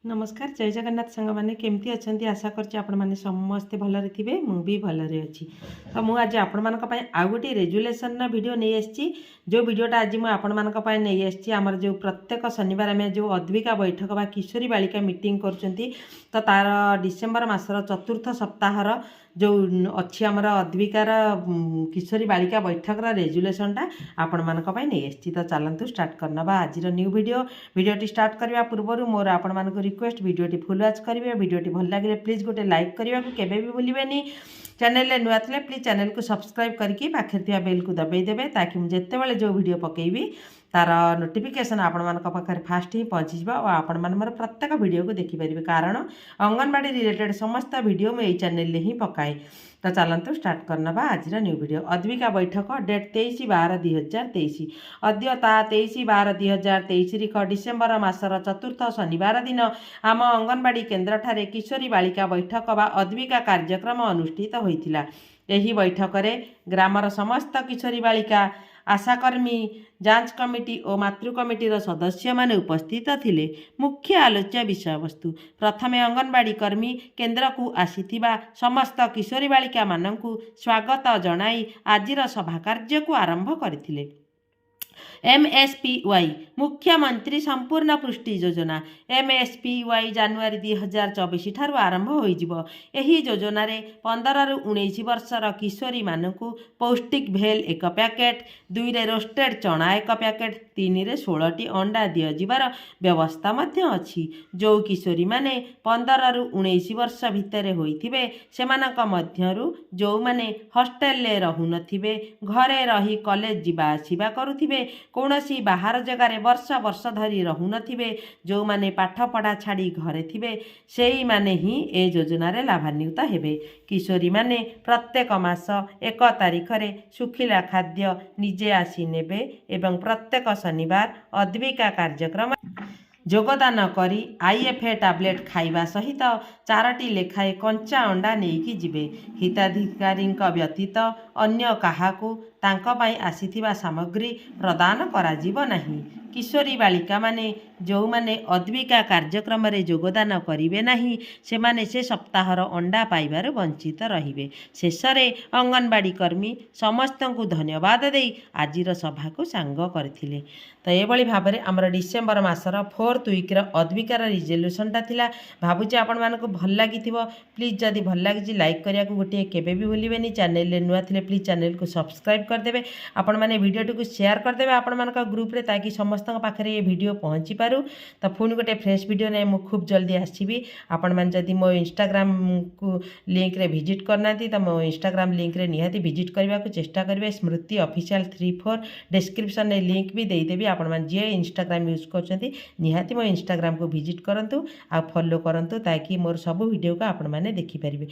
नमस्कार जय जगन्नाथ सांग मैंने केमती अच्छा आशा करछि आपण माने समस्ते भलरे थिबे मु भी भलरे अछि। तो मु आज आपण मानक पय आ गोटी रेजुलेशन ना वीडियो नै आछि। जो वीडियोटा आज मु आपण मानक पय नै आछि हमर जो प्रत्येक शनिवार आमे जो अद्विका बैठक बा किशोरी बालिका मीटिंग करचंती तो तार डिसेंबर मासर चतुर्थ सप्ताहर जो अच्छी आमर अद्विकार किशोरी बालिका बैठक रेजुलेशनटा आपण मानक पय नै आछि। तो चलंतु स्टार्ट करनबा आज न्यू वीडियोटी स्टार्ट करबा पूर्व मोर आपण मानक रिक्वेस्ट वीडियोटी फुल वाच करेंगे। वीडियोटी भल लगे प्लीज गोटे लाइक करने को केबे भी भूलिबेनी। चैनल रे नुआ थे प्लीज चैनल को सब्सक्राइब करके पाखे थिया बेल को दबाई देबे ताकि मुझे जितेबाला जो वीडियो पकेबी तार नोटिफिकेशन आपण मान पाखे फास्ट ही पहुँची जाए और आपण मान मोर प्रत्येक वीडियो को देखिपारे कारण अंगनवाड़ी रिलेटेड समस्त वीडियो मुझे चैनल ही पकाए। तो चलतु स्टार्ट करनबा आज न्यू वीडियो अद्विका बैठक डेट 23/12/2023 अद्य ता 23/12/2023 डिसेंबर मासर चतुर्थ शनिवार दिन आम अंगनवाड़ी केन्द्र ठारे किशोरी बालिका बैठक बा अद्विका कार्यक्रम अनुष्ठित होइथिला। एही बैठक रे ग्रामर समस्त किशोरी बालिका आशाकर्मी जांच कमिटी और मातृ कमिटीर सदस्य माने उपस्थित थिले। मुख्य आलोच्य विषय वस्तु प्रथमे अंगनवाड़ी कर्मी केन्द्र को आसीथिबा समस्त किशोरी बालिका मानंकु स्वागत जनाई आजिर सभा कार्य को आरंभ करथिले। MSPY मुख्यमंत्री संपूर्ण पुष्टि योजना MSPY जनवरी 2024 ठारू आरंभ होइजिबो। एही योजना रे 15 रु 19 वर्षर किशोरी मानकु पौष्टिक भेल एक पैकेट 2 रे रोस्टेड चना एक पैकेट 3 रे 16 टी अंडा दिया जिबार व्यवस्था मध्य अछि। जो किशोरी माने 15 रु 19 वर्ष भितरे होइथिबे सेमानक मध्यरु जो माने हॉस्टल ले रहु नथिबे घरे रही कॉलेज जिबा आसीबा करुथिबे कौनसी बाहर जगार वर्ष वर्ष धरी रहु नथिबे जो माने पाठ पढ़ा छाड़ी घरे थिबे सेई माने ही ए योजना रे लाभान्वित हेबे। किशोरी माने प्रत्येक मास 1 तारिख रे सुखिला खाद्य निजे आसी नेबे एवं प्रत्येक शनिवार अद्विका कार्यक्रम योगदान करी IFA टैबलेट खाइबा सहित 4टी लेखाए कंचा अंडा नेकी जिबे। हिताधिकारी व्यतीत अन्य काहाकू तांका पाई आसीथिबा सामग्री प्रदान कराजिब नाही। किशोरी बालिका माने जो माने अद्विका कार्यक्रम रे योगदान करिवे नाही से माने से सप्ताहर अंडा पाइबार वंचित रहिबे। शेषरे अंगनवाड़ी कर्मी समस्त को धन्यवाद देई आजिर सभा को सांग करथिले। तो ये भाव में आमर डिसेंबर मासर 4th वीक अद्विकार रिजोल्यूशनटा थिला। भावुचे आपण मानक भल लगी प्लीज जदि भल लगी लाइक करिया को गोटे केबे भी भूलिबेनी। चैनल रे नुआ थिले प्लीज चैनल को सब्सक्राइब करदेवे। आपण माने वीडियोटी को शेयर करदेवे आपण मानक ग्रुप रे ताकि समस्त पाखरे ये वीडियो पहुँची पारू। तो पुणी गोटे फ्रेश वीडियो ने मु खूब जल्दी आसीबी। आपण माने जदि मो इंस्टाग्राम को लिंक रे विजिट करना तो मो इंस्टाग्राम लिंक रे निहाती विजिट करने को चेष्टा करेंगे। स्मृति ऑफिशियल 34 डिस्क्रिप्शन में लिंक भी देदेवी। आपण माने जे इंस्टाग्राम यूज करछंती निहाती मो इंस्टाग्राम को विजिट करंतु आ फॉलो करंतु ताकि मोर सब वीडियो को आपण माने देखि परिबे।